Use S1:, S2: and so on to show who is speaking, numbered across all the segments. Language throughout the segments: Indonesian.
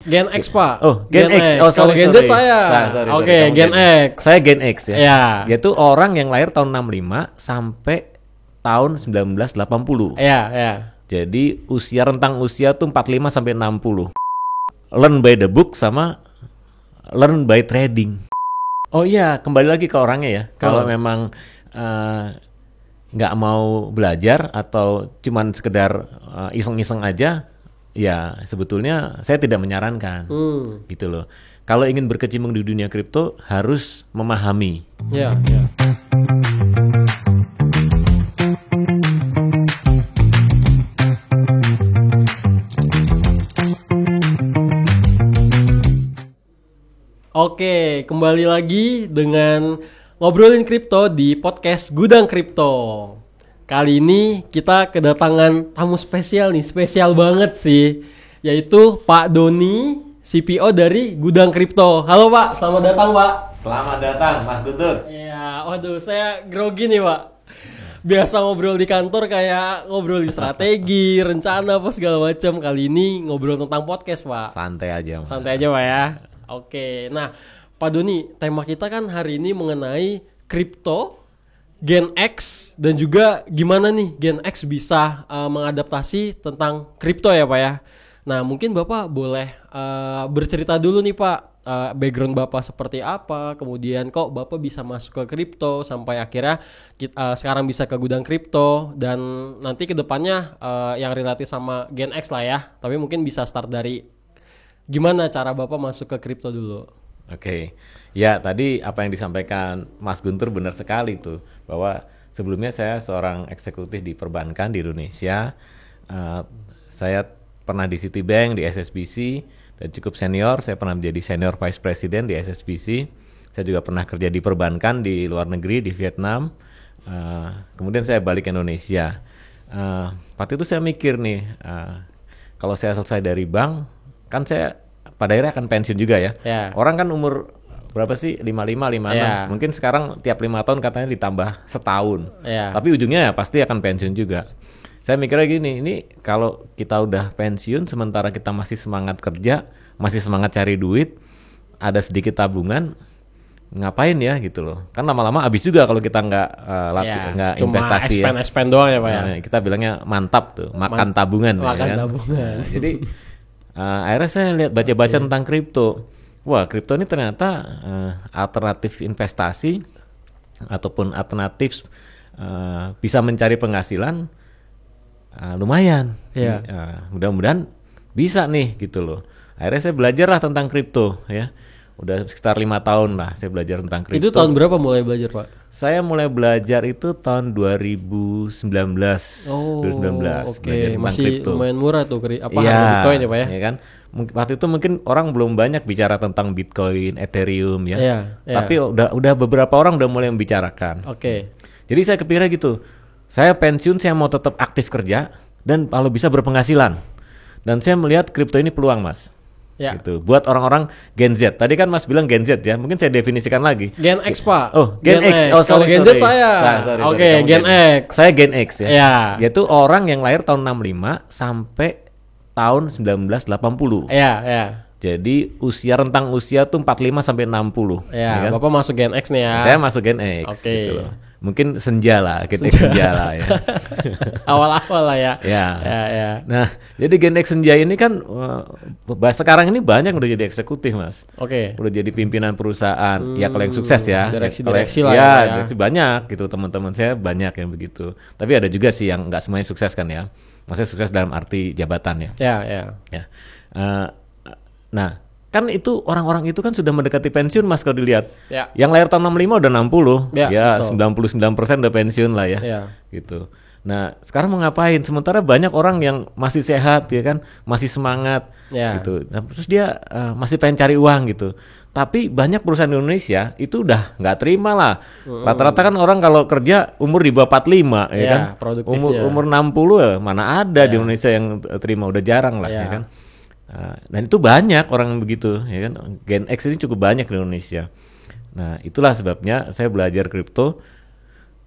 S1: Gen X Pak.
S2: Oh, Gen X.
S1: X.
S2: Oh,
S1: Kalau
S2: sorry,
S1: Gen Z
S2: sorry.
S1: saya.
S2: Sorry,
S1: Oke,
S2: kamu
S1: Gen X.
S2: Saya Gen X ya.
S1: Ya.
S2: Yaitu orang yang lahir tahun 65 sampai tahun 1980.
S1: Iya, iya.
S2: Jadi rentang usia tuh 45 sampai 60. Learn by the book sama learn by trading. Oh iya, kembali lagi ke orangnya ya. Kalau memang nggak mau belajar atau cuman sekedar iseng-iseng aja, ya sebetulnya saya tidak menyarankan. Gitu loh. Kalau ingin berkecimpung di dunia kripto harus memahami.
S1: Iya, iya. Oke, kembali lagi dengan ngobrolin kripto di podcast Gudang Kripto. Kali ini kita kedatangan tamu spesial nih, spesial banget sih, yaitu Pak Doni, CPO dari Gudang Kripto. Halo Pak, selamat datang Pak.
S2: Selamat datang Mas Guntur.
S1: Iya, waduh saya grogi nih Pak. Biasa ngobrol di kantor kayak ngobrol di strategi, rencana apa segala macam. Kali ini ngobrol tentang podcast Pak.
S2: Santai aja Mas.
S1: Santai aja Pak ya. Oke, nah Pak Doni, tema kita kan hari ini mengenai kripto, Gen X, dan juga gimana nih Gen X bisa mengadaptasi tentang kripto ya Pak ya. Nah mungkin Bapak boleh bercerita dulu nih Pak, background Bapak seperti apa, kemudian kok Bapak bisa masuk ke kripto sampai akhirnya sekarang bisa ke Gudang Kripto, dan nanti kedepannya yang relatif sama Gen X lah ya. Tapi mungkin bisa start dari gimana cara Bapak masuk ke kripto dulu.
S2: Oke. Ya, tadi apa yang disampaikan Mas Guntur benar sekali tuh, bahwa sebelumnya saya seorang eksekutif di perbankan di Indonesia. Saya pernah di Citibank, di SSBC, dan cukup senior. Saya pernah menjadi senior vice president di SSBC. Saya juga pernah kerja di perbankan di luar negeri, di Vietnam. Kemudian saya balik ke Indonesia. Waktu itu saya mikir nih, kalau saya selesai dari bank, kan saya pada akhirnya akan pensiun juga ya. Orang kan umur berapa sih? 55, 56. Mungkin sekarang tiap 5 tahun katanya ditambah setahun. Tapi ujungnya ya pasti akan pensiun juga. Saya mikirnya gini, ini kalau kita udah pensiun sementara kita masih semangat kerja, masih semangat cari duit, ada sedikit tabungan, ngapain ya gitu loh. Kan lama-lama habis juga kalau kita nggak investasi ya. Cuma
S1: expand doang ya Pak ya.
S2: Kita bilangnya mantap tuh, makan tabungan.
S1: Makan
S2: ya kan?
S1: tabungan.
S2: Jadi akhirnya saya lihat baca-baca tentang kripto. Wah, kripto ini ternyata alternatif investasi ataupun alternatif bisa mencari penghasilan lumayan. Mudah-mudahan bisa nih gitu loh. Akhirnya saya belajar lah tentang kripto ya. Udah sekitar 5 tahun lah saya belajar tentang kripto.
S1: Itu tahun berapa mulai belajar Pak?
S2: Saya mulai belajar itu tahun 2019.
S1: Oh,
S2: 2019.
S1: Oke. Masih
S2: kripto.
S1: lumayan murah tuh harga Bitcoin ya Pak ya?
S2: Iya kan? Waktu itu mungkin orang belum banyak bicara tentang Bitcoin, Ethereum ya.
S1: Iya.
S2: Tapi udah beberapa orang udah mulai membicarakan.
S1: Oke.
S2: Jadi saya kepikirnya gitu. Saya pensiun, saya mau tetap aktif kerja dan kalau bisa berpenghasilan. Dan saya melihat kripto ini peluang, Mas.
S1: Ya.
S2: Gitu. Buat orang-orang Gen Z. Tadi kan Mas bilang Gen Z ya. Mungkin saya definisikan lagi.
S1: Gen X Pak.
S2: Oh, Gen X. Oh,
S1: kalau Gen Z saya. Oke, Gen X.
S2: Saya Gen X ya.
S1: Ya.
S2: Yaitu orang yang lahir tahun 65 sampai tahun 1980.
S1: Iya, iya.
S2: Jadi rentang usia tuh 45 sampai 60.
S1: Ya kan? Bapak masuk Gen X nih ya.
S2: Saya masuk Gen X gitu loh. Mungkin senja lah, Gen X senja lah ya.
S1: Awal-awal lah ya.
S2: Ya.
S1: Nah,
S2: jadi Gen X senja ini kan sekarang ini banyak udah jadi eksekutif, Mas.
S1: Oke.
S2: Udah jadi pimpinan perusahaan. Ya kalau yang sukses ya.
S1: Direksi lah
S2: ya. Direksi banyak gitu, teman-teman saya banyak yang begitu. Tapi ada juga sih yang nggak semuanya sukses kan ya. Maksudnya sukses dalam arti jabatan ya. Ya. Nah, kan itu orang-orang itu kan sudah mendekati pensiun Mas kalau dilihat.
S1: Ya.
S2: Yang lahir tahun 65 udah 60. Ya, 99% udah pensiun lah ya. Gitu. Nah, sekarang mau ngapain? Sementara banyak orang yang masih sehat ya kan, masih semangat gitu. Nah, terus dia masih pengen cari uang gitu. Tapi banyak perusahaan di Indonesia itu udah nggak terima lah. Rata-rata kan orang kalau kerja umur di bawah 45 ya kan. Umur 60 ya mana ada di Indonesia yang terima, udah jarang lah ya kan. Dan itu banyak orang begitu ya kan. Gen X ini cukup banyak di Indonesia. Nah, itulah sebabnya saya belajar kripto.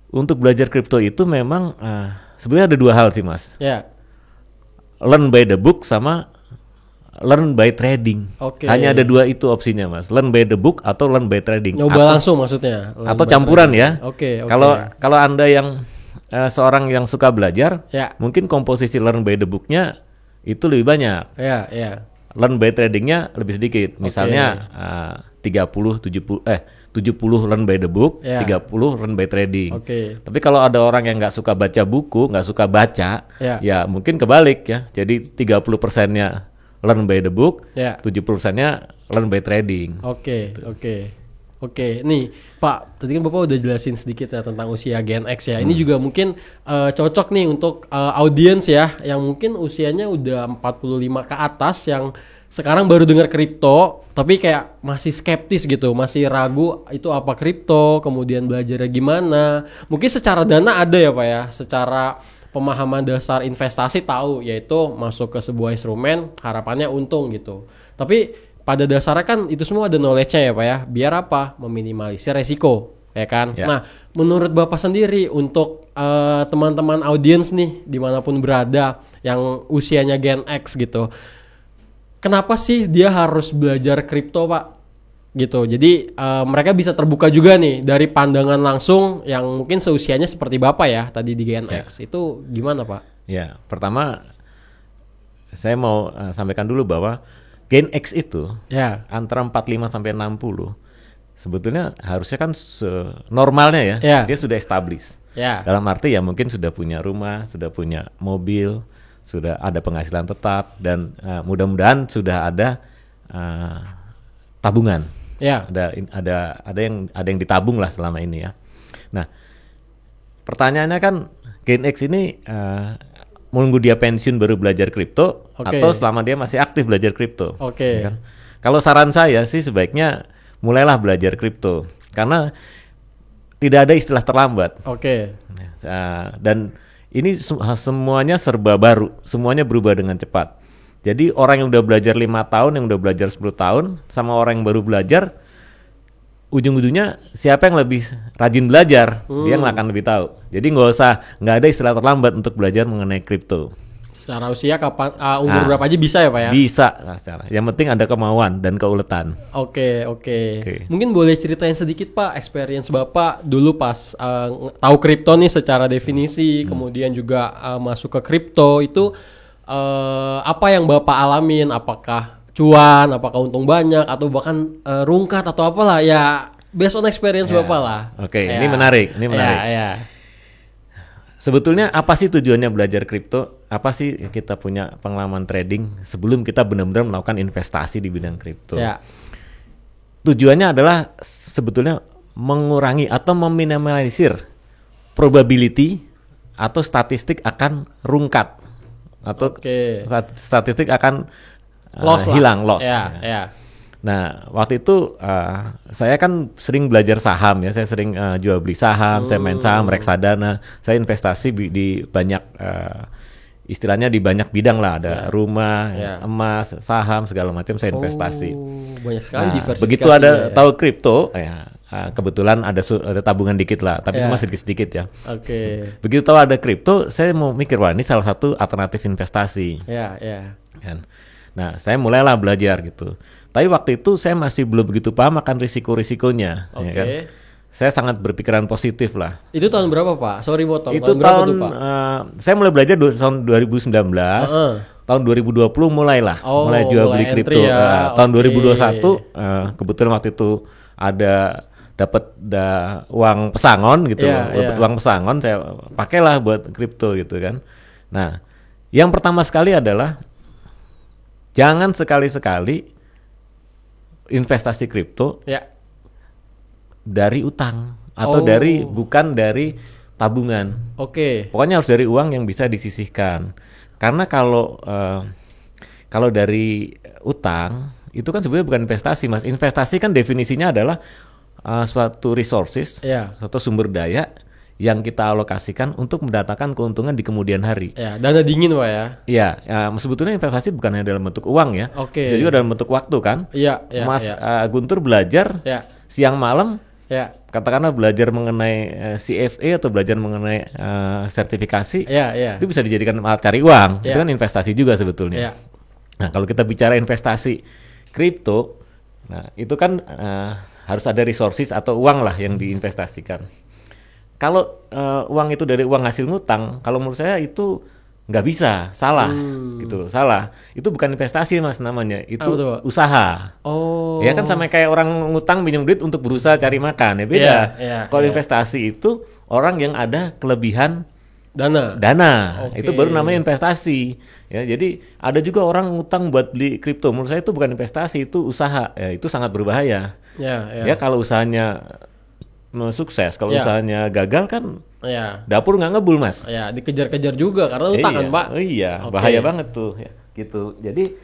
S2: Untuk belajar kripto itu memang sebenarnya ada dua hal sih Mas. Learn by the book sama learn by trading.
S1: Oke.
S2: Hanya ada dua itu opsinya, Mas. Learn by the book atau learn by trading.
S1: Nyoba langsung maksudnya. Learn
S2: Atau
S1: by
S2: campuran
S1: trading.
S2: ya.
S1: Oke.
S2: Kalau Anda yang seorang yang suka belajar,
S1: Ya.
S2: mungkin komposisi learn by the book-nya itu lebih banyak.
S1: Ya, ya.
S2: Learn by trading-nya lebih sedikit. Misalnya 70 learn by the book,
S1: Ya.
S2: 30 learn by trading.
S1: Oke.
S2: Tapi kalau ada orang yang nggak suka baca buku, nggak suka baca,
S1: Ya.
S2: ya mungkin kebalik ya. Jadi 30%-nya learn by the book,
S1: Ya.
S2: 70%-nya learn by trading.
S1: Oke, oke. Nih, Pak, tadi kan Bapak udah jelasin sedikit ya tentang usia Gen X ya. Ini juga mungkin cocok nih untuk audiens ya yang mungkin usianya udah 45 ke atas yang sekarang baru dengar kripto tapi kayak masih skeptis gitu, masih ragu itu apa kripto, kemudian belajarnya gimana. Mungkin secara dana ada ya, Pak ya. Secara pemahaman dasar investasi tahu, yaitu masuk ke sebuah instrumen harapannya untung gitu. Tapi pada dasarnya kan itu semua ada knowledge-nya ya, Pak ya. Biar apa? Meminimalisir resiko, ya kan?
S2: Ya.
S1: Nah, menurut Bapak sendiri untuk teman-teman audiens nih dimanapun berada yang usianya Gen X gitu, kenapa sih dia harus belajar kripto, Pak? Gitu. Jadi mereka bisa terbuka juga nih dari pandangan langsung yang mungkin seusianya seperti Bapak ya tadi di Gen X. Itu gimana, Pak?
S2: Ya, pertama saya mau sampaikan dulu bahwa Gen X itu
S1: Ya.
S2: antara 45 sampai 60 sebetulnya harusnya kan normalnya ya,
S1: Ya.
S2: dia sudah established.
S1: Ya.
S2: Dalam arti ya mungkin sudah punya rumah, sudah punya mobil, sudah ada penghasilan tetap, dan mudah-mudahan sudah ada tabungan.
S1: Ya.
S2: Ada yang ditabung lah selama ini ya. Nah, pertanyaannya kan Gen X ini menunggu dia pensiun baru belajar kripto,
S1: Oke.
S2: atau selama dia masih aktif belajar kripto.
S1: Oke.
S2: Ya kan? Kalau saran saya sih sebaiknya mulailah belajar kripto karena tidak ada istilah terlambat.
S1: Oke.
S2: Dan ini semuanya serba baru, semuanya berubah dengan cepat. Jadi orang yang udah belajar 5 tahun, yang udah belajar 10 tahun, sama orang yang baru belajar, ujung-ujungnya siapa yang lebih rajin belajar, dia nggak akan lebih tahu. Jadi nggak ada istilah terlambat untuk belajar mengenai kripto.
S1: Secara usia kapan umur berapa aja bisa ya, Pak ya?
S2: Bisa, yang penting ada kemauan dan keuletan.
S1: Oke. Mungkin boleh ceritain sedikit, Pak, experience Bapak dulu pas tahu kripto nih secara definisi, kemudian juga masuk ke kripto itu apa yang Bapak alamin? Apakah cuan, apakah untung banyak, atau bahkan rungkat atau apalah ya, based on experience Bapak lah.
S2: Oke, ini menarik.
S1: Ya.
S2: Sebetulnya apa sih tujuannya belajar kripto? Apa sih kita punya pengalaman trading sebelum kita benar-benar melakukan investasi di bidang kripto?
S1: Ya.
S2: Tujuannya adalah sebetulnya mengurangi atau meminimalisir probability atau statistik akan rungkat atau statistik akan hilang, loss.
S1: Ya.
S2: Nah, waktu itu saya kan sering belajar saham ya, saya sering jual beli saham, saya main saham, reksadana, saya investasi di banyak istilahnya di banyak bidang lah, ada rumah, emas, saham, segala macam saya investasi.
S1: Banyak sekali diversifikasi.
S2: Begitu ada tahu kripto, ya kebetulan ada tabungan dikit lah, tapi cuma sedikit-sedikit ya.
S1: Oke.
S2: Begitu tahu ada kripto, saya mau mikir wah ini salah satu alternatif investasi.
S1: Ya.
S2: Kan. Nah, saya mulailah belajar gitu. Tapi waktu itu saya masih belum begitu paham akan risiko-risikonya.
S1: Oke.
S2: Ya kan? Saya sangat berpikiran positif lah.
S1: Itu tahun berapa, Pak? Sorry potong.
S2: Itu
S1: berapa tuh, Pak?
S2: Saya mulai belajar tahun 2019. Tahun 2020 mulailah, mulai jual beli kripto.
S1: Ya.
S2: Tahun 2021 kebetulan waktu itu dapat uang pesangon gitu, dapat uang pesangon, saya pakailah buat kripto gitu kan. Nah, yang pertama sekali adalah jangan sekali-sekali investasi kripto dari utang atau bukan dari tabungan.
S1: Oke.
S2: Pokoknya harus dari uang yang bisa disisihkan. Karena kalau dari utang itu kan sebenarnya bukan investasi, Mas. Investasi kan definisinya adalah suatu resources, suatu sumber daya yang kita alokasikan untuk mendatangkan keuntungan di kemudian hari.
S1: Ya, dana dingin, Pak ya.
S2: Iya, sebetulnya investasi bukan hanya dalam bentuk uang ya. Bisa juga dalam bentuk waktu kan.
S1: Iya.
S2: Mas Guntur belajar siang malam, katakanlah belajar mengenai CFA atau belajar mengenai sertifikasi, itu bisa dijadikan alat cari uang. Itu kan investasi juga sebetulnya. Nah, kalau kita bicara investasi kripto, nah itu kan harus ada resources atau uang lah yang diinvestasikan. Kalau uang itu dari uang hasil ngutang, kalau menurut saya itu nggak bisa, salah gitu loh, salah. Itu bukan investasi Mas namanya, itu usaha.
S1: Oh.
S2: Ya kan sama kayak orang ngutang pinjam duit untuk berusaha cari makan, ya beda. Kalau investasi itu orang yang ada kelebihan dana, itu baru namanya investasi. Ya, jadi ada juga orang ngutang buat beli kripto. Menurut saya itu bukan investasi, itu usaha. Ya, itu sangat berbahaya. Ya kalau usahanya sukses, kalau usahanya gagal kan dapur nggak ngebul Mas.
S1: Ya, dikejar-kejar juga karena utang kan Pak.
S2: Bahaya banget tuh. Ya, gitu. Jadi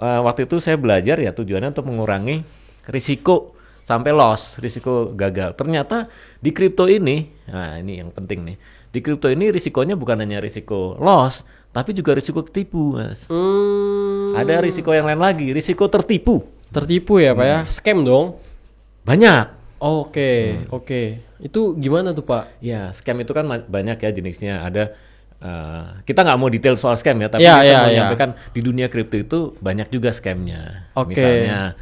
S2: waktu itu saya belajar ya tujuannya untuk mengurangi risiko sampai loss, risiko gagal. Ternyata di kripto ini, nah ini yang penting nih. Di kripto ini risikonya bukan hanya risiko loss, tapi juga risiko ketipu, Mas. Ada risiko yang lain lagi, risiko tertipu.
S1: Tertipu ya, Pak ya? Scam dong?
S2: Banyak.
S1: Oke. Itu gimana tuh, Pak?
S2: Ya, scam itu kan banyak ya jenisnya. Ada kita nggak mau detail soal scam ya, tapi kita mau menyampaikan di dunia kripto itu banyak juga scamnya. Misalnya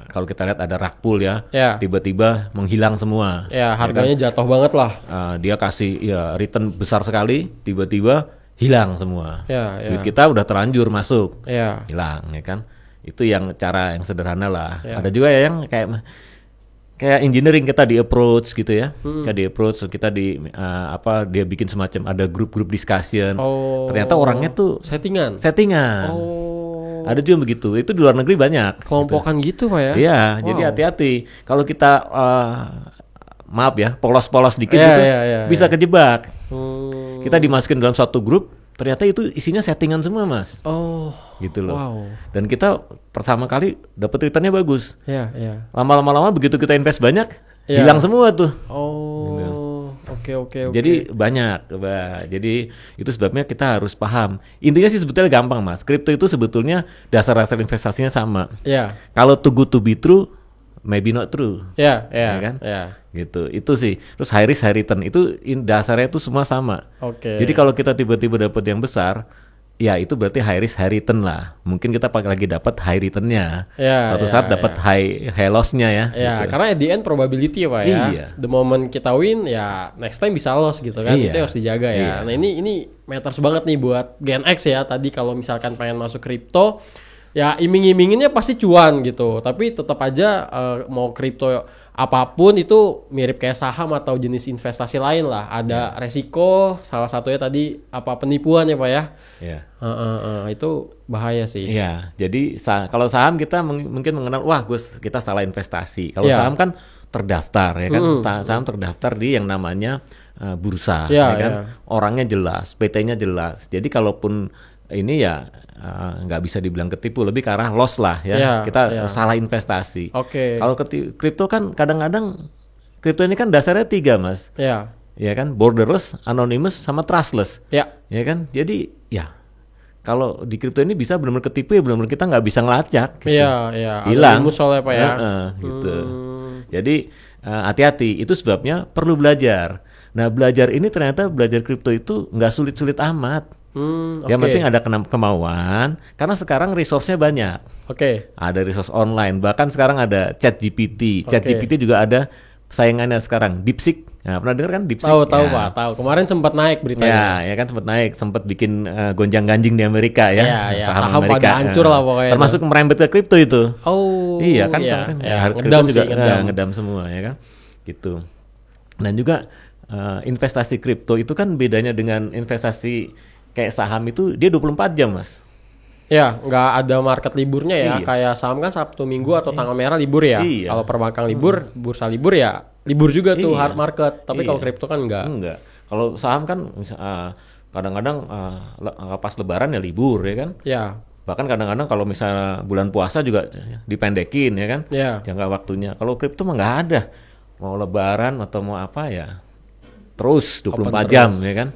S2: kalau kita lihat ada rug pull ya, tiba-tiba menghilang semua.
S1: Ya, harganya jatuh banget lah.
S2: Dia kasih return besar sekali, tiba-tiba hilang semua. Duit kita udah terlanjur masuk, hilang ya kan. Itu yang cara yang sederhana lah. Ada juga yang kayak engineering kita di approach gitu ya. Kita di approach, kita dia bikin semacam ada grup-grup discussion. Ternyata orangnya tuh settingan. Ada juga begitu. Itu di luar negeri banyak.
S1: Kelompokan gitu Pak ya?
S2: Iya, jadi hati-hati. Kalau kita maaf ya, polos-polos dikit gitu bisa kejebak. Kita dimasukin dalam satu grup, ternyata itu isinya settingan semua, Mas. Gitu loh. Dan kita pertama kali dapat returnnya bagus. Lama-lama begitu kita invest banyak, hilang semua tuh.
S1: Oke.
S2: Jadi banyak, jadi itu sebabnya kita harus paham. Intinya sih sebetulnya gampang Mas. Kripto itu sebetulnya dasar-dasar investasinya sama. Kalau too good to be true, maybe not true. Ya kan? Gitu. Itu sih. Terus high risk high return itu dasarnya itu semua sama. Jadi kalau kita tiba-tiba dapat yang besar, ya itu berarti high risk high return lah. Mungkin kita lagi dapat high return-nya. Suatu saat dapat high loss-nya ya.
S1: Gitu. Karena at the end probability ya Pak ya. The moment kita win ya next time bisa loss gitu kan. Itu harus dijaga ya. Nah ini matters banget nih buat Gen X ya. Tadi kalau misalkan pengen masuk kripto ya iming-iminginnya pasti cuan gitu. Tapi tetap aja mau kripto apapun itu mirip kayak saham atau jenis investasi lain lah. Ada resiko, salah satunya tadi penipuan ya Pak ya. Itu bahaya sih.
S2: Jadi kalau saham kita mungkin mengenal, kita salah investasi. Kalau saham kan terdaftar ya kan. Saham terdaftar di yang namanya bursa ya kan. Orangnya jelas, PT-nya jelas. Jadi kalaupun ini ya nggak bisa dibilang ketipu, lebih ke arah loss lah ya. Kita salah investasi. Kalau kripto kan kadang-kadang kripto ini kan dasarnya 3 Mas. Ya kan, borderless, anonymous, sama trustless. Ya kan, jadi ya kalau di kripto ini bisa benar-benar ketipu ya, benar-benar kita nggak bisa ngelacak. Gitu. Hilang.
S1: Soalnya Pak ya.
S2: Gitu. Jadi hati-hati. Itu sebabnya perlu belajar. Nah belajar ini ternyata belajar kripto itu nggak sulit-sulit amat. Yang penting ada kemauan, karena sekarang resource-nya banyak. Ada resource online, bahkan sekarang ada ChatGPT. ChatGPT juga ada saingannya sekarang, DeepSeek. Nah, pernah dengar kan DeepSeek?
S1: Tahu Pak, tahu. Kemarin sempat naik beritanya.
S2: Ya kan sempat naik, sempat bikin gonjang-ganjing di Amerika ya.
S1: Saham Amerika pada hancur lah pokoknya.
S2: Termasuk merembet ke kripto itu. Iya kan
S1: ngedam juga
S2: ngedam semua ya kan. Gitu. Dan juga investasi kripto itu kan bedanya dengan investasi kayak saham itu dia 24 jam Mas.
S1: Nggak ada market liburnya ya. Kayak saham kan Sabtu Minggu atau tanggal merah libur ya. Kalau perbankan libur, bursa libur ya libur juga tuh hard market. Tapi kalau kripto kan enggak. Kalau saham kan kadang-kadang pas lebaran ya libur ya kan. Bahkan kadang-kadang kalau misalnya bulan puasa juga dipendekin ya kan. Jangka waktunya. Kalau kripto mah nggak ada. Mau lebaran atau mau apa ya terus 24 jam ya kan.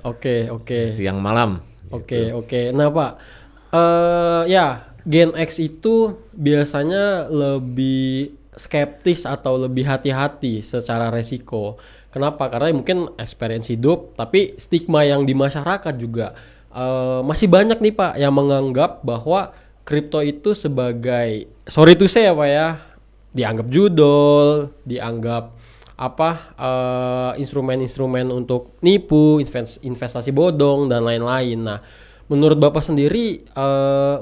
S1: Siang malam. Oke. Nah Pak, Gen X itu biasanya lebih skeptis atau lebih hati-hati secara resiko. Kenapa? Karena mungkin experience hidup, tapi stigma yang di masyarakat juga masih banyak nih Pak yang menganggap bahwa kripto itu sebagai, sorry to say ya Pak ya, dianggap judol, dianggap instrumen-instrumen untuk nipu, investasi bodong dan lain-lain. Nah, menurut Bapak sendiri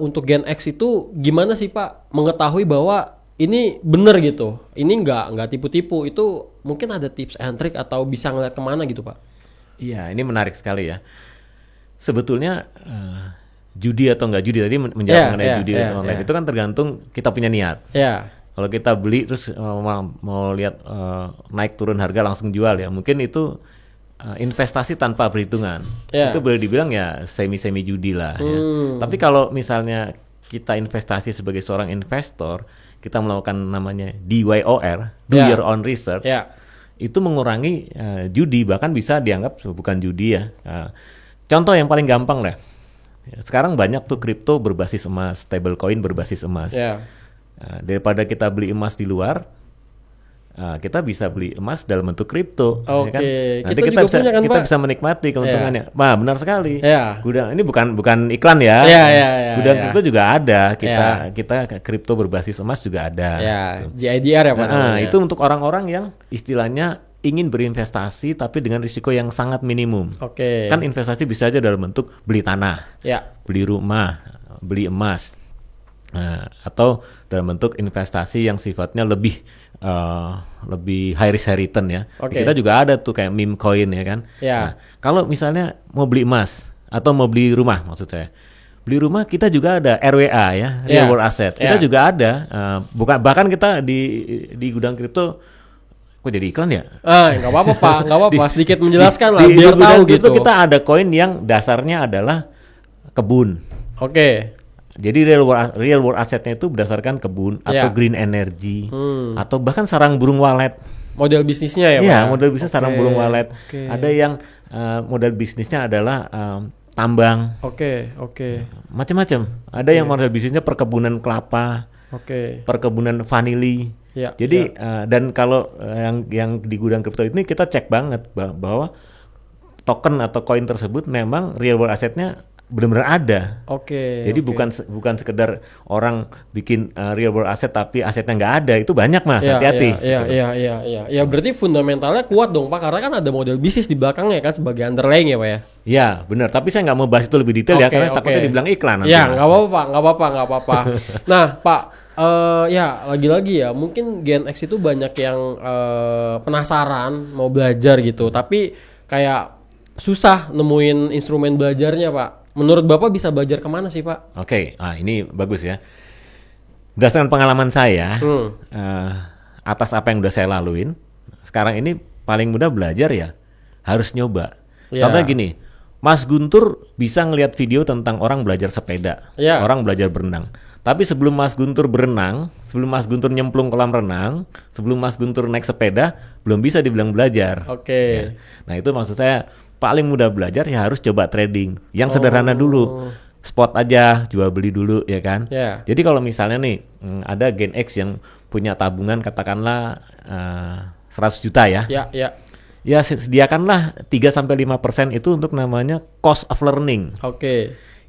S1: untuk Gen X itu gimana sih Pak mengetahui bahwa ini bener gitu, ini nggak tipu-tipu, itu mungkin ada tips and trick atau bisa ngeliat kemana gitu Pak?
S2: Iya, ini menarik sekali ya. Sebetulnya judi atau nggak judi tadi menjawab mengenai judi online itu kan tergantung kita punya niat. Kalau kita beli terus mau lihat naik turun harga langsung jual ya, mungkin itu investasi tanpa perhitungan. Itu boleh dibilang ya semi judi lah ya. Tapi kalau misalnya kita investasi sebagai seorang investor, kita melakukan namanya DYOR, do your own research, itu mengurangi judi, bahkan bisa dianggap bukan judi ya. Contoh yang paling gampang lah, sekarang banyak tuh kripto berbasis emas, stablecoin berbasis emas. Daripada kita beli emas di luar, kita bisa beli emas dalam bentuk kripto, ya kan? Nanti kita bisa menikmati keuntungannya. Wah, benar sekali. Gudang ini bukan iklan ya. Gudang kripto juga ada. Kita kripto berbasis emas juga ada.
S1: GIDR ya Pak.
S2: Itu untuk orang-orang yang istilahnya ingin berinvestasi tapi dengan risiko yang sangat minimum. Kan investasi bisa aja dalam bentuk beli tanah, beli rumah, beli emas. Atau dalam bentuk investasi yang sifatnya lebih high risk high return ya. Kita juga ada tuh kayak meme coin ya kan. Nah, kalau misalnya mau beli emas atau mau beli rumah, maksud saya beli rumah, kita juga ada RWA ya, real world asset. Kita juga ada, bahkan kita di gudang kripto. Kok jadi iklan ya?
S1: Nggak apa-apa Pak, nggak apa-apa. Sedikit menjelaskan lah biar tahu gitu.
S2: Kita ada koin yang dasarnya adalah kebun. Jadi real world assetnya itu berdasarkan kebun atau green energy atau bahkan sarang burung walet.
S1: Model bisnisnya ya Pak?
S2: Iya, model bisnis sarang burung walet. Ada yang model bisnisnya adalah tambang. Macam-macam. Ada yang model bisnisnya perkebunan kelapa, perkebunan vanili. Jadi dan kalau yang di gudang kripto ini kita cek banget bahwa token atau koin tersebut memang real world assetnya benar-benar ada. Jadi bukan sekedar orang bikin real world asset tapi asetnya nggak ada, itu banyak Mas, hati-hati.
S1: Ya berarti fundamentalnya kuat dong Pak, karena kan ada model bisnis di belakangnya kan sebagai underlying ya Pak ya.
S2: Ya benar, tapi saya nggak mau bahas itu lebih detail ya karena takutnya dibilang iklan.
S1: Ya nggak apa-apa. Nah Pak, ya lagi-lagi ya mungkin Gen X itu banyak yang penasaran mau belajar gitu, tapi kayak susah nemuin instrumen belajarnya Pak. Menurut Bapak bisa belajar kemana sih Pak?
S2: Ini bagus ya. Berdasarkan pengalaman saya, atas apa yang udah saya laluin, sekarang ini paling mudah belajar ya harus nyoba. Contohnya gini, Mas Guntur bisa ngelihat video tentang orang belajar sepeda, orang belajar berenang. Tapi sebelum Mas Guntur berenang, sebelum Mas Guntur nyemplung kolam renang, sebelum Mas Guntur naik sepeda, belum bisa dibilang belajar. Ya. Nah itu maksud saya, paling mudah belajar ya harus coba trading yang sederhana dulu, spot aja, jual beli dulu ya kan. Jadi kalau misalnya nih ada Gen X yang punya tabungan katakanlah 100 juta ya, ya sediakanlah 3-5% itu untuk namanya cost of learning.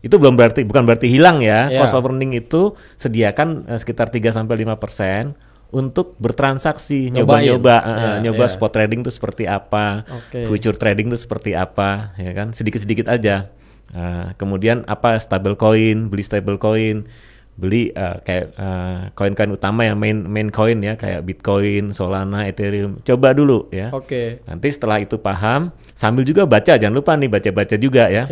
S2: Itu bukan berarti hilang ya. Cost of learning itu sediakan sekitar 3-5% untuk bertransaksi, nyoba spot trading itu seperti apa, future trading itu seperti apa, ya kan, sedikit-sedikit aja. Kemudian stable coin, beli stable coin, beli kayak koin-koin utama yang main coin ya, kayak Bitcoin, Solana, Ethereum, coba dulu ya. Nanti setelah itu paham, sambil juga baca, jangan lupa nih baca-baca juga ya.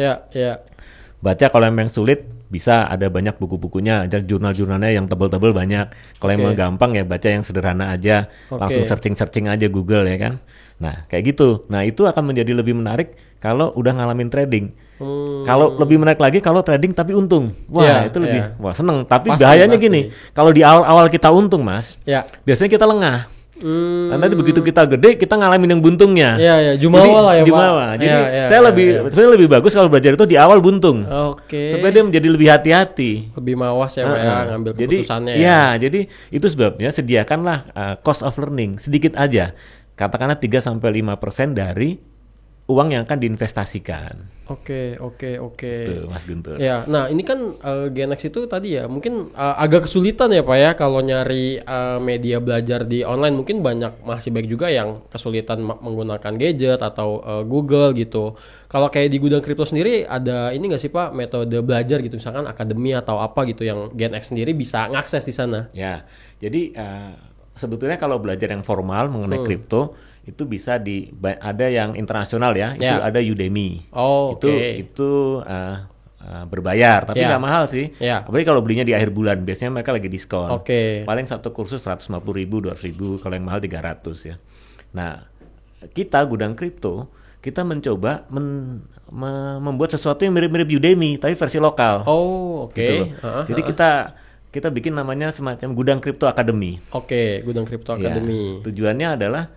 S2: Baca kalau memang sulit, bisa ada banyak buku-bukunya, ada jurnal-jurnalnya yang tebel-tebel banyak. Kalau yang mau gampang ya baca yang sederhana aja, langsung searching aja Google ya kan. Nah kayak gitu. Nah itu akan menjadi lebih menarik kalau udah ngalamin trading. Kalau lebih menarik lagi kalau trading tapi untung. Itu lebih seneng. Tapi bahayanya gini, kalau di awal-awal kita untung Mas, biasanya kita lengah. Nanti begitu kita gede, kita ngalamin yang buntungnya.
S1: Jumawa lah ya Pak.
S2: Jadi saya lebih bagus kalau belajar itu di awal buntung. Supaya dia menjadi lebih hati-hati.
S1: Lebih mawas ya Pak ya, ngambil keputusannya.
S2: Jadi itu sebabnya sediakanlah cost of learning sedikit aja. Katakanlah 3-5% dari uang yang akan diinvestasikan.
S1: Oke.
S2: Tuh, Mas Guntur.
S1: Ya, nah ini kan Gen X itu tadi ya mungkin agak kesulitan ya Pak ya kalau nyari media belajar di online. Mungkin masih baik juga yang kesulitan menggunakan gadget atau Google gitu. Kalau kayak di Gudang Kripto sendiri ada ini nggak sih Pak metode belajar gitu, misalkan akademi atau apa gitu yang Gen X sendiri bisa ngakses di sana?
S2: Ya, jadi sebetulnya kalau belajar yang formal mengenai kripto itu bisa ada yang internasional ya, itu ada Udemy.
S1: Oh,
S2: itu berbayar tapi nggak mahal sih. Apalagi kalau belinya di akhir bulan, biasanya mereka lagi diskon. Paling satu kursus 150.000, 200.000, kalau yang mahal 300 ya. Nah, kita Gudang Kripto kita mencoba membuat sesuatu yang mirip-mirip Udemy tapi versi lokal. Gitu loh. Jadi kita bikin namanya semacam Gudang Kripto Academy.
S1: Gudang Kripto Academy.
S2: Tujuannya adalah,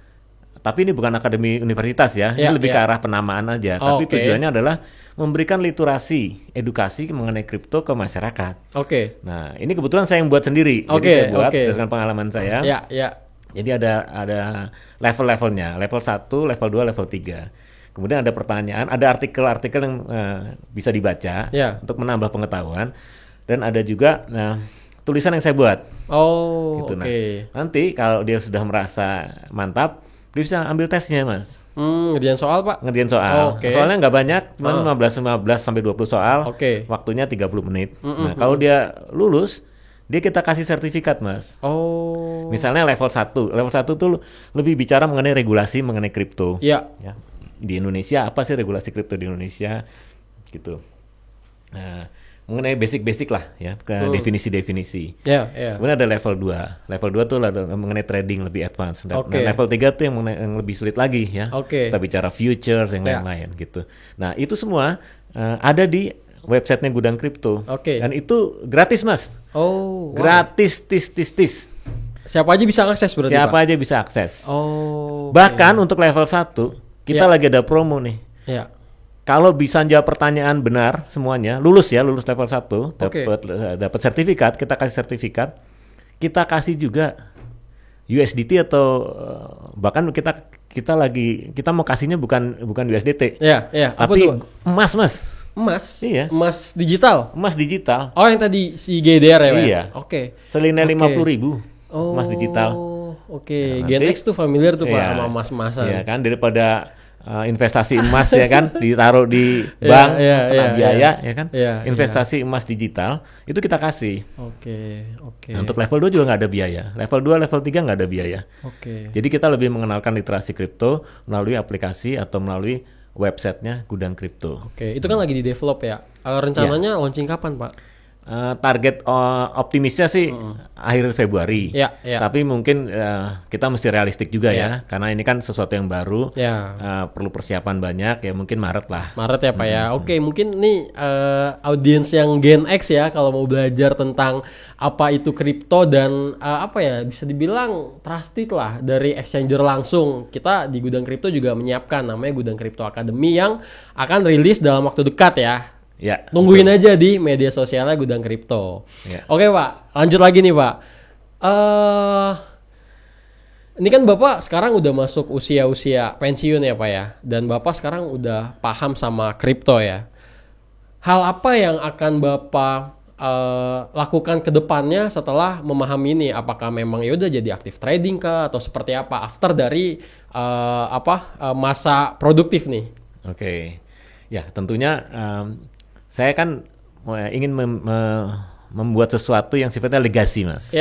S2: tapi ini bukan akademi universitas ya, ini lebih ke arah penamaan aja. Tapi tujuannya adalah memberikan literasi, edukasi mengenai kripto ke masyarakat. Nah, ini kebetulan saya yang buat sendiri. Jadi saya buat berdasarkan pengalaman saya. Jadi ada level-levelnya, level 1, level 2, level 3. Kemudian ada pertanyaan, ada artikel-artikel yang bisa dibaca untuk menambah pengetahuan, dan ada juga tulisan yang saya buat. Gitu. Nah, nanti kalau dia sudah merasa mantap, dia bisa ambil tesnya, Mas.
S1: Ngerjain soal, Pak?
S2: Ngerjain soal. Soalnya nggak banyak, cuma 15 sampai 20 soal. Waktunya 30 menit. Nah, kalau dia lulus, kita kasih sertifikat, Mas. Misalnya level 1. Level 1 tuh lebih bicara mengenai regulasi mengenai kripto. Ya. Di Indonesia, apa sih regulasi kripto di Indonesia? Gitu. Nah, mengenai basic-basic lah ya, ke definisi-definisi. Kemudian ada level 2. Level 2 tuh mengenai trading lebih advance. Dan level 3 tuh yang lebih sulit lagi ya. Kita bicara futures yang lain-lain gitu. Nah, itu semua ada di websitenya Gudang Kripto. Dan itu gratis, Mas. Gratis, tis.
S1: Siapa aja bisa akses berarti,
S2: Siapa
S1: Pak?
S2: aja bisa akses. Bahkan untuk level 1 kita lagi ada promo nih. Kalau bisa jawab pertanyaan benar semuanya, lulus level 1, dapat sertifikat, kita kasih sertifikat. Kita kasih juga USDT atau bahkan kita mau kasihnya bukan USDT. Tapi emas, Mas.
S1: Emas?
S2: Iya.
S1: Emas digital?
S2: Emas digital.
S1: Yang tadi si GDR ya?
S2: Iya. Selinnya 50.000 emas digital.
S1: Nah, Gen X tuh familiar tuh Pak sama emas-emasan.
S2: Iya kan, daripada investasi emas ya kan ditaruh di bank kena biaya ya kan. Investasi emas digital itu kita kasih. Nah, untuk level 2 juga nggak ada biaya. Level 2, level 3 nggak ada biaya. Jadi kita lebih mengenalkan literasi kripto melalui aplikasi atau melalui websitenya Gudang Kripto.
S1: Itu kan lagi di develop ya. Rencananya launching kapan, Pak?
S2: Target optimisnya sih akhir Februari. Tapi mungkin kita mesti realistik juga ya, karena ini kan sesuatu yang baru, perlu persiapan banyak ya, mungkin Maret lah.
S1: Maret ya Pak ya. Mungkin nih audiens yang Gen X ya, kalau mau belajar tentang apa itu kripto dan bisa dibilang trusted lah dari exchanger langsung. Kita di Gudang Kripto juga menyiapkan namanya Gudang Kripto Academy yang akan rilis dalam waktu dekat ya. Tungguin aja di media sosialnya Gudang Kripto. Oke Pak, lanjut lagi nih Pak. Ini kan Bapak sekarang udah masuk usia pensiun ya Pak ya. Dan Bapak sekarang udah paham sama kripto ya. Hal apa yang akan Bapak lakukan ke depannya setelah memahami ini? Apakah memang yaudah jadi aktif trading kah? Atau seperti apa after dari masa produktif nih?
S2: Ya tentunya saya kan ingin membuat sesuatu yang sifatnya legasi, Mas.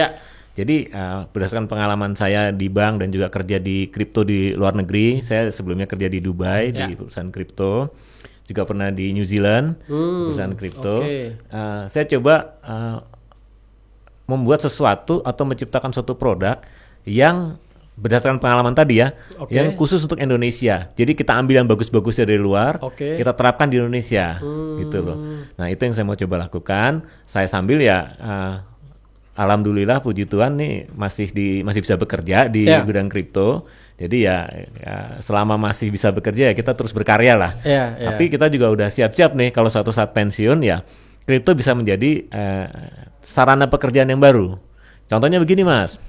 S2: Jadi berdasarkan pengalaman saya di bank dan juga kerja di kripto di luar negeri, saya sebelumnya kerja di Dubai di perusahaan kripto, juga pernah di New Zealand perusahaan kripto. Saya coba membuat sesuatu atau menciptakan suatu produk yang berdasarkan pengalaman tadi ya, yang khusus untuk Indonesia. Jadi kita ambil yang bagus-bagusnya dari luar, kita terapkan di Indonesia, gitu loh. Nah itu yang saya mau coba lakukan. Saya sambil alhamdulillah puji Tuhan nih masih bisa bekerja di Gudang Kripto. Jadi ya selama masih bisa bekerja ya kita terus berkarya lah. Tapi kita juga udah siap-siap nih kalau suatu saat pensiun ya, kripto bisa menjadi sarana pekerjaan yang baru. Contohnya begini Mas.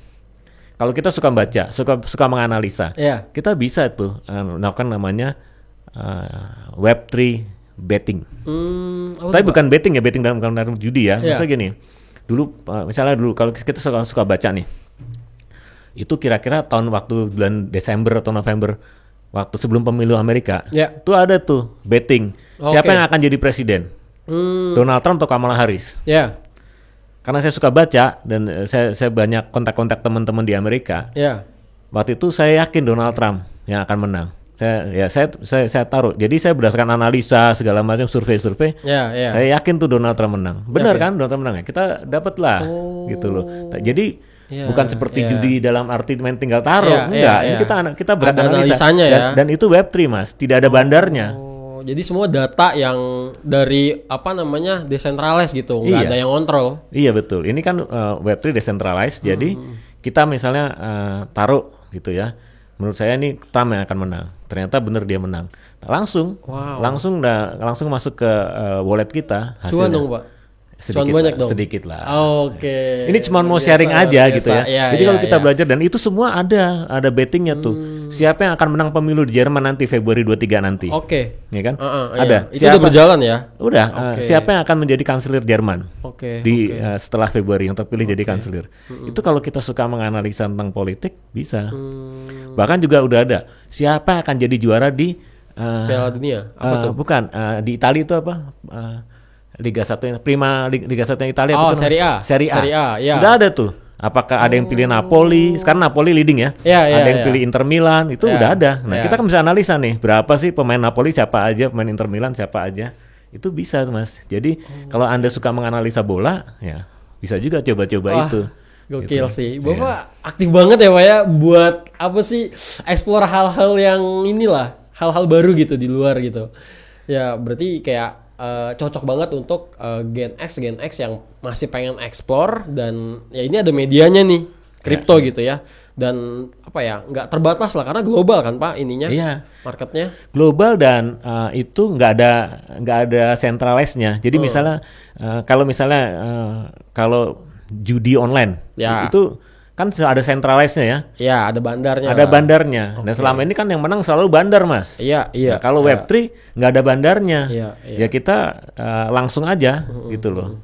S2: Kalau kita suka baca, suka menganalisa, kita bisa tuh melakukan namanya Web3 betting.
S1: Apa
S2: Tapi
S1: tuh, Pak?
S2: bukan betting ya, betting dalam judi ya.
S1: Iya.
S2: Misalnya gini, misalnya dulu kalau kita suka baca nih, itu kira-kira waktu bulan Desember atau November, waktu sebelum pemilu Amerika,
S1: Ya.
S2: itu ada tuh betting. Siapa
S1: Oke.
S2: yang akan jadi presiden? Donald Trump atau Kamala Harris?
S1: Ya,
S2: Karena saya suka baca dan saya banyak kontak-kontak teman-teman di Amerika.
S1: ya.
S2: Waktu itu saya yakin Donald Trump yang akan menang. Saya taruh. Jadi saya berdasarkan analisa segala macam survei-survei.
S1: Ya, ya.
S2: Saya yakin tuh Donald Trump menang. Benar
S1: Oke.
S2: kan Donald Trump menang ya? Kita dapatlah gitu loh. Jadi
S1: Ya,
S2: bukan seperti
S1: ya.
S2: judi dalam arti main tinggal taruh.
S1: Ya,
S2: Enggak,
S1: ya,
S2: ini
S1: ya.
S2: kita
S1: Ada
S2: beranalisa
S1: analisanya ya.
S2: dan itu Web3 Mas, tidak ada bandarnya.
S1: Oh, jadi semua data yang dari apa namanya decentralized gitu, nggak
S2: Iya.
S1: ada yang kontrol.
S2: Iya betul. Ini kan Web3 decentralized. Jadi kita misalnya taruh gitu ya. Menurut saya ini Trump yang akan menang. Ternyata benar dia menang. Nah, langsung masuk ke wallet kita hasilnya.
S1: Cuan dong, Pak.
S2: Sedikit
S1: Cuan banyak
S2: lah,
S1: dong.
S2: sedikit lah.
S1: Oke.
S2: Ini cuma mau
S1: Biasa,
S2: sharing aja
S1: biasa.
S2: gitu ya.
S1: Iya,
S2: Jadi
S1: iya,
S2: kalau kita
S1: iya.
S2: belajar dan itu semua ada bettingnya tuh. Siapa yang akan menang pemilu di Jerman nanti Februari 23 nanti?
S1: Oke.
S2: Ya kan?
S1: Iya.
S2: Ada.
S1: Itu udah berjalan ya?
S2: Udah.
S1: Oke.
S2: Siapa yang akan menjadi kanselir Jerman?
S1: Oke.
S2: Setelah Februari yang terpilih jadi kanselir. Itu kalau kita suka menganalisa tentang politik bisa. Bahkan juga udah ada siapa yang akan jadi juara di
S1: Piala Dunia. Apa tuh?
S2: bukan di Italia itu apa? Liga 1 Liga 1 Italia
S1: Oh,
S2: itu
S1: Serie A.
S2: Serie A.
S1: Serie A, ya.
S2: Sudah ada tuh. Apakah ada yang pilih Napoli? Sekarang Napoli leading ya.
S1: Ya, ya,
S2: ada yang
S1: ya.
S2: pilih Inter Milan, itu
S1: Ya,
S2: udah ada. Nah,
S1: ya.
S2: kita kan bisa analisa nih, berapa sih pemain Napoli siapa aja, pemain Inter Milan siapa aja. Itu bisa tuh, Mas. Jadi, kalau Anda suka menganalisa bola, ya bisa juga coba-coba
S1: Wah,
S2: itu.
S1: Gokil
S2: Gitu.
S1: sih. Bapak aktif banget ya Pak ya buat apa sih explore hal-hal yang inilah, hal-hal baru gitu di luar gitu. Ya berarti kayak cocok banget untuk Gen X yang masih pengen explore dan ya ini ada medianya nih, kripto gitu ya. Dan apa ya, nggak terbatas lah karena global kan Pak ininya,
S2: Iya.
S1: marketnya.
S2: Global dan itu nggak ada centralized-nya. Jadi misalnya kalau judi online
S1: Ya.
S2: itu kan ada centralized-nya ya.
S1: Ya ada bandarnya.
S2: Ada
S1: lah.
S2: bandarnya. Dan selama ini kan yang menang selalu bandar, Mas.
S1: Iya, iya.
S2: Nah, kalau
S1: iya.
S2: Web3 nggak ada bandarnya.
S1: Iya, iya.
S2: Ya kita langsung aja gitu loh.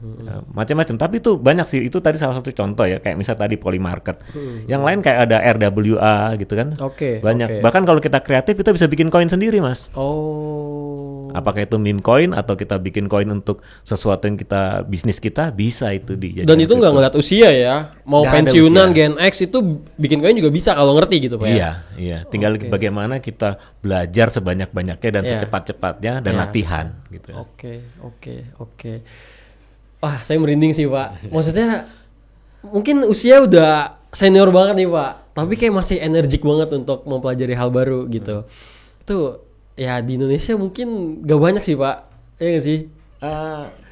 S2: Macam-macam. Tapi itu banyak sih. Itu tadi salah satu contoh ya. Kayak misal tadi Polymarket. Yang lain kayak ada RWA gitu kan.
S1: Oke,
S2: Banyak.
S1: oke.
S2: Bahkan kalau kita kreatif kita bisa bikin koin sendiri, Mas.
S1: Oh.
S2: Apakah itu meme coin atau kita bikin koin untuk sesuatu yang bisnis kita bisa itu dijadikan.
S1: Dan itu nggak
S2: crypto.
S1: ngeliat usia ya. Mau
S2: Nggak ada
S1: pensiunan
S2: usia.
S1: Gen X itu bikin koin juga bisa kalau ngerti gitu Pak ya.
S2: Iya, iya. Tinggal
S1: Oke.
S2: bagaimana kita belajar sebanyak-banyaknya dan
S1: Iya.
S2: secepat-cepatnya dan
S1: Iya.
S2: latihan gitu.
S1: Oke. Wah, saya merinding sih Pak. Maksudnya mungkin usia udah senior banget nih Pak, tapi kayak masih energik banget untuk mempelajari hal baru gitu. Itu ya di Indonesia mungkin gak banyak sih Pak. Iya gak sih?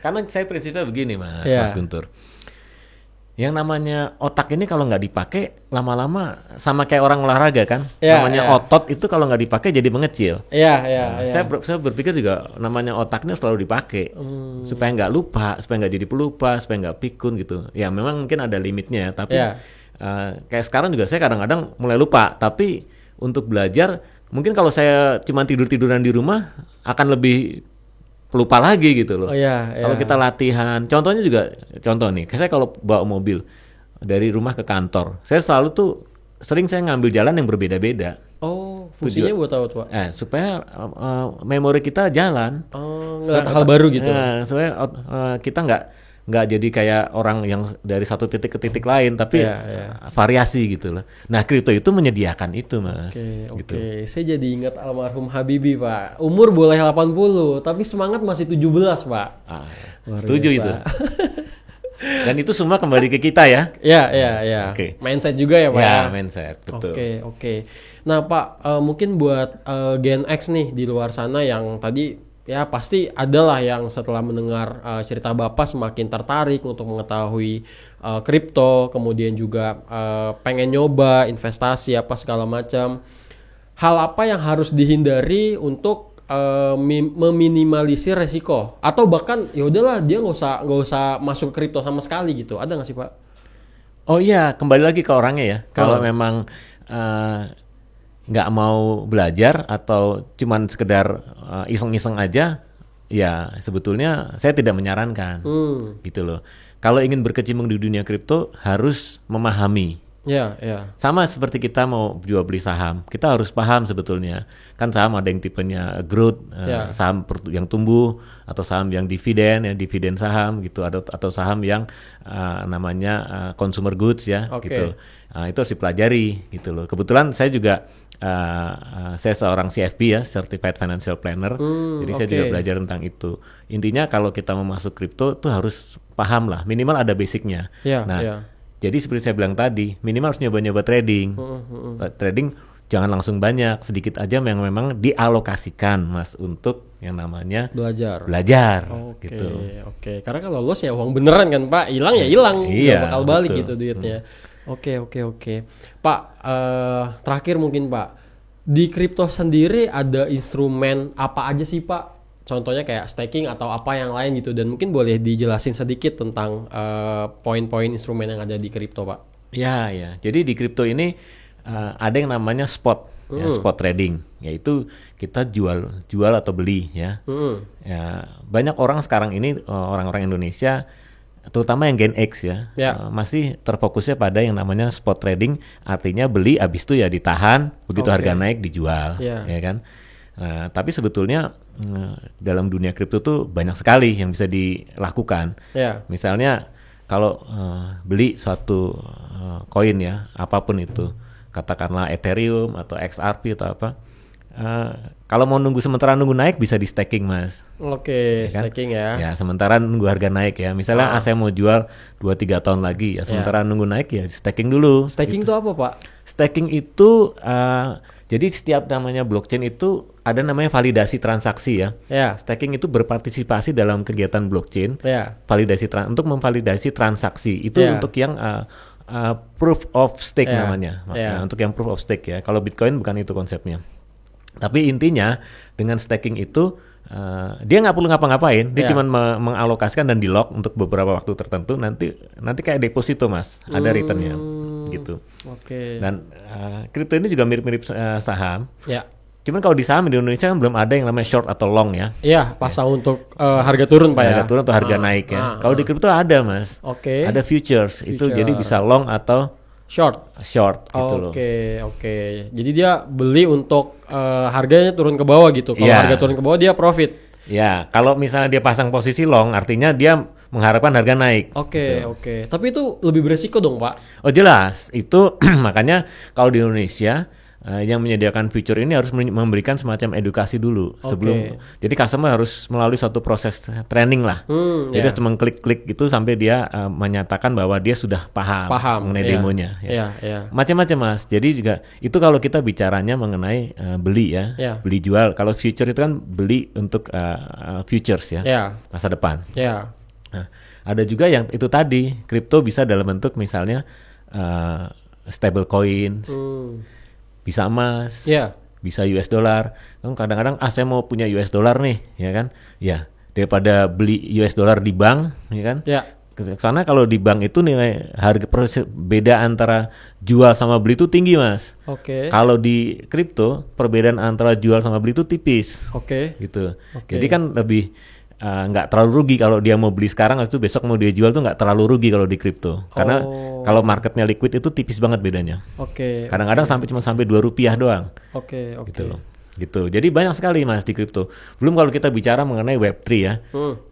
S2: Karena saya prinsipnya begini, Mas,
S1: Iya.
S2: Mas Guntur. Yang namanya otak ini kalau nggak dipakai lama-lama sama kayak orang olahraga kan.
S1: Iya,
S2: namanya
S1: iya.
S2: otot itu kalau nggak dipakai jadi mengecil.
S1: Iya.
S2: Saya berpikir juga namanya otak ini selalu dipakai supaya nggak lupa, supaya nggak jadi pelupa, supaya nggak pikun gitu. Ya memang mungkin ada limitnya, tapi
S1: Iya.
S2: kayak sekarang juga saya kadang-kadang mulai lupa. Tapi untuk belajar, mungkin kalau saya cuma tidur-tiduran di rumah akan lebih pelupa lagi gitu loh.
S1: Oh iya.
S2: Kalau kita latihan, contohnya juga, contoh nih, saya kalau bawa mobil dari rumah ke kantor, saya selalu tuh sering saya ngambil jalan yang berbeda-beda.
S1: Oh, fungsinya buat apa tuh Pak?
S2: Supaya memori kita jalan.
S1: Oh, ngeliat hal baru gitu.
S2: Supaya kita nggak jadi kayak orang yang dari satu titik ke titik lain, tapi
S1: Iya.
S2: variasi gitu loh. Nah, kripto itu menyediakan itu, Mas.
S1: Oke.
S2: Gitu.
S1: Saya jadi ingat almarhum Habibie, Pak. Umur boleh 80, tapi semangat masih 17, Pak. Luar
S2: Setuju
S1: biasa.
S2: itu. Dan itu semua kembali ke kita ya.
S1: Ya.
S2: Oke.
S1: Mindset juga ya, Pak.
S2: Ya, mindset, betul.
S1: Oke. Nah, Pak, mungkin buat Gen X nih di luar sana yang tadi ya pasti adalah yang setelah mendengar cerita Bapak semakin tertarik untuk mengetahui kripto, kemudian juga pengen nyoba investasi apa segala macam. Hal apa yang harus dihindari untuk meminimalisir resiko, atau bahkan ya udahlah dia nggak usah masuk ke kripto sama sekali gitu, ada nggak sih Pak?
S2: Oh iya, kembali lagi ke orangnya ya. Kalau memang nggak mau belajar atau cuman sekedar iseng-iseng aja, ya sebetulnya saya tidak menyarankan, gitu loh. Kalau ingin berkecimpung di dunia kripto harus memahami.
S1: Ya, ya.
S2: Sama seperti kita mau jual beli saham, kita harus paham sebetulnya. Kan saham ada yang tipenya growth, saham yang tumbuh, atau saham yang dividen, ya dividen saham gitu, atau saham yang namanya consumer goods ya, gitu. Itu harus dipelajari gitu loh. Kebetulan saya juga saya seorang CFP ya, Certified Financial Planner, jadi saya juga belajar tentang itu. Intinya kalau kita mau masuk kripto tuh harus paham lah, minimal ada basicnya. Jadi seperti saya bilang tadi, minimal harus nyoba-nyoba trading. Trading jangan langsung banyak, sedikit aja yang memang dialokasikan Mas untuk yang namanya belajar. Gitu.
S1: Oke. Karena kalau loss ya uang beneran kan Pak, hilang ya hilang, nggak bakal balik gitu duitnya. Oke. Pak, terakhir mungkin Pak, di kripto sendiri ada instrumen apa aja sih Pak? Contohnya kayak staking atau apa yang lain gitu, dan mungkin boleh dijelasin sedikit tentang poin-poin instrumen yang ada di kripto Pak.
S2: Ya. Jadi di kripto ini ada yang namanya spot, ya, spot trading, yaitu kita jual atau beli ya. Ya, banyak orang sekarang ini orang-orang Indonesia, terutama yang Gen X ya, masih terfokusnya pada yang namanya spot trading, artinya beli abis itu ya ditahan, begitu harga naik dijual, ya kan. Nah, tapi sebetulnya dalam dunia kripto tuh banyak sekali yang bisa dilakukan. Misalnya kalau beli suatu koin ya, apapun itu, katakanlah Ethereum atau XRP atau apa, kalau mau sementara nunggu naik bisa di staking Mas.
S1: Ya kan? Staking ya.
S2: Ya sementara nunggu harga naik ya. Misalnya saya mau jual 2-3 tahun lagi ya, sementara nunggu naik ya di staking dulu.
S1: Staking itu apa Pak?
S2: Staking itu jadi setiap namanya blockchain itu ada namanya validasi transaksi ya. Staking itu berpartisipasi dalam kegiatan blockchain. Validasi untuk memvalidasi transaksi itu untuk yang proof of stake namanya. Untuk yang proof of stake ya. Kalau Bitcoin bukan itu konsepnya. Tapi intinya dengan staking itu dia nggak perlu ngapa-ngapain, dia cuma mengalokasikan dan di lock untuk beberapa waktu tertentu, nanti kayak deposito Mas, ada returnnya gitu. Dan kripto ini juga mirip-mirip saham. Cuman kalau di saham di Indonesia kan belum ada yang namanya short atau long ya.
S1: Pasang untuk harga turun Pak ya.
S2: Harga turun atau harga naik ya. Kalau di kripto ada Mas. Ada futures. Itu jadi bisa long atau short gitu loh.
S1: Jadi dia beli untuk harganya turun ke bawah gitu. Kalau harga turun ke bawah dia profit.
S2: Ya, kalau misalnya dia pasang posisi long, artinya dia mengharapkan harga naik.
S1: Tapi itu lebih beresiko dong Pak.
S2: Oh jelas, itu makanya kalau di Indonesia yang menyediakan future ini harus memberikan semacam edukasi dulu sebelum. Jadi customer harus melalui suatu proses training lah. Jadi cuma klik-klik gitu sampai dia menyatakan bahwa dia sudah paham mengenai demonya. Macam-macam Mas. Jadi juga itu kalau kita bicaranya mengenai beli ya, beli jual. Kalau future itu kan beli untuk futures ya, masa depan. Nah, ada juga yang itu tadi kripto bisa dalam bentuk misalnya stable coins. Bisa emas, bisa US dollar. Kadang-kadang saya mau punya US dollar nih, ya kan? Ya, daripada beli US dollar di bank, ya kan? Karena kalau di bank itu nilai harga beda antara jual sama beli itu tinggi Mas. Kalau di kripto perbedaan antara jual sama beli itu tipis. Gitu. Jadi kan lebih nggak terlalu rugi kalau dia mau beli sekarang, itu besok mau dia jual tuh nggak terlalu rugi kalau di kripto. Karena kalau marketnya liquid itu tipis banget bedanya. Kadang-kadang cuma sampai Rp2 doang. Gitu loh. Gitu. Jadi banyak sekali Mas di kripto. Belum kalau kita bicara mengenai Web3 ya.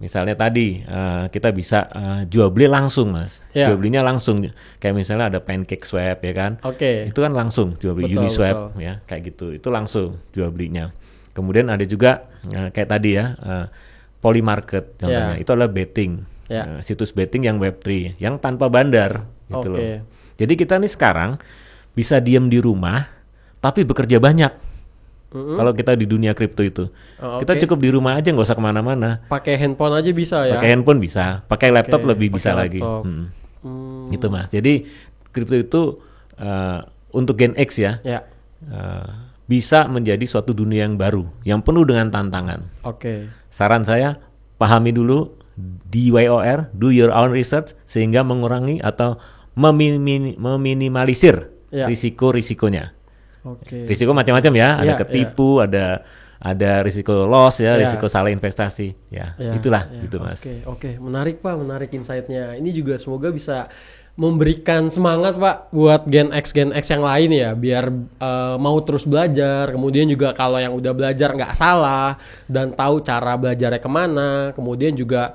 S2: Misalnya tadi kita bisa jual beli langsung Mas. Jual belinya langsung. Kayak misalnya ada PancakeSwap ya kan. Itu kan langsung jual beli Uniswap ya, kayak gitu. Itu langsung jual belinya. Kemudian ada juga kayak tadi ya, Polymarket contohnya. Itu adalah betting. Situs betting yang Web3 yang tanpa bandar gitu loh. Jadi kita nih sekarang bisa diam di rumah tapi bekerja banyak. Kalau kita di dunia kripto itu, kita cukup di rumah aja, nggak usah kemana-mana.
S1: Pakai handphone aja bisa ya?
S2: Pakai handphone bisa, pakai laptop lebih bisa lagi. Gitu Mas. Jadi kripto itu untuk Gen X ya, bisa menjadi suatu dunia yang baru, yang penuh dengan tantangan. Saran saya, pahami dulu DYOR, do your own research, sehingga mengurangi atau meminimalisir risiko-risikonya.
S1: Oke.
S2: Risiko macam-macam ya, ada
S1: Iya,
S2: ketipu, ada risiko loss ya,
S1: Iya.
S2: risiko salah investasi. Ya,
S1: Ya,
S2: itulah
S1: ya.
S2: gitu Mas.
S1: Oke, menarik Pak, menarik insight-nya. Ini juga semoga bisa memberikan semangat Pak buat Gen X yang lain ya, biar mau terus belajar. Kemudian juga kalau yang udah belajar nggak salah dan tahu cara belajarnya kemana. Kemudian juga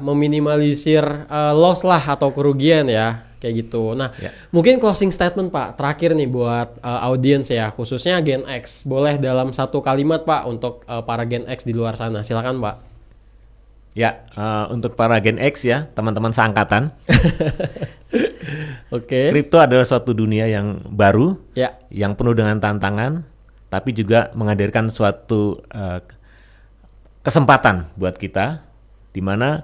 S1: meminimalisir loss lah atau kerugian ya, kayak gitu. Nah, mungkin closing statement Pak terakhir nih buat audiens ya, khususnya Gen X. Boleh dalam satu kalimat Pak untuk para Gen X di luar sana. Silakan Pak.
S2: Ya, untuk para Gen X ya, teman-teman seangkatan.
S1: Oke.
S2: Kripto adalah suatu dunia yang baru,
S1: Ya.
S2: yang penuh dengan tantangan, tapi juga menghadirkan suatu kesempatan buat kita, di mana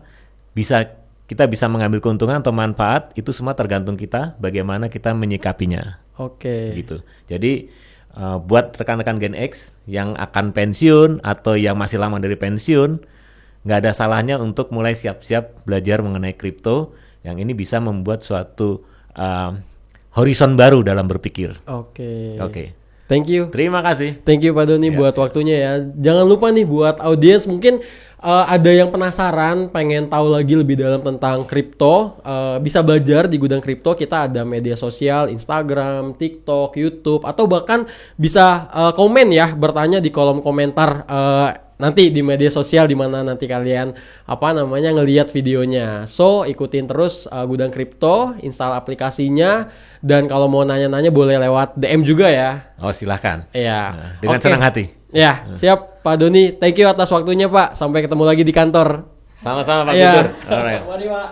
S2: kita bisa mengambil keuntungan atau manfaat. Itu semua tergantung kita, bagaimana kita menyikapinya.
S1: Oke.
S2: Gitu. Jadi buat rekan-rekan Gen X yang akan pensiun atau yang masih lama dari pensiun, nggak ada salahnya untuk mulai siap-siap belajar mengenai kripto, yang ini bisa membuat suatu horizon baru dalam berpikir.
S1: Oke.
S2: Thank you. Terima kasih.
S1: Thank you Pak Doni buat waktunya ya. Jangan lupa nih buat audiens mungkin ada yang penasaran, pengen tahu lagi lebih dalam tentang kripto, bisa belajar di Gudang Kripto. Kita ada media sosial, Instagram, TikTok, YouTube, atau bahkan bisa komen ya, bertanya di kolom komentar nanti di media sosial di mana nanti kalian ngelihat videonya. So ikutin terus Gudang Kripto, install aplikasinya, dan kalau mau nanya-nanya boleh lewat DM juga ya.
S2: Oh silahkan.
S1: Iya.
S2: Dengan senang hati.
S1: Ya, siap Pak Doni. Thank you atas waktunya Pak. Sampai ketemu lagi di kantor.
S2: Sama-sama Pak
S1: Iya.
S2: Guntur. Alright.
S1: Mari Pak.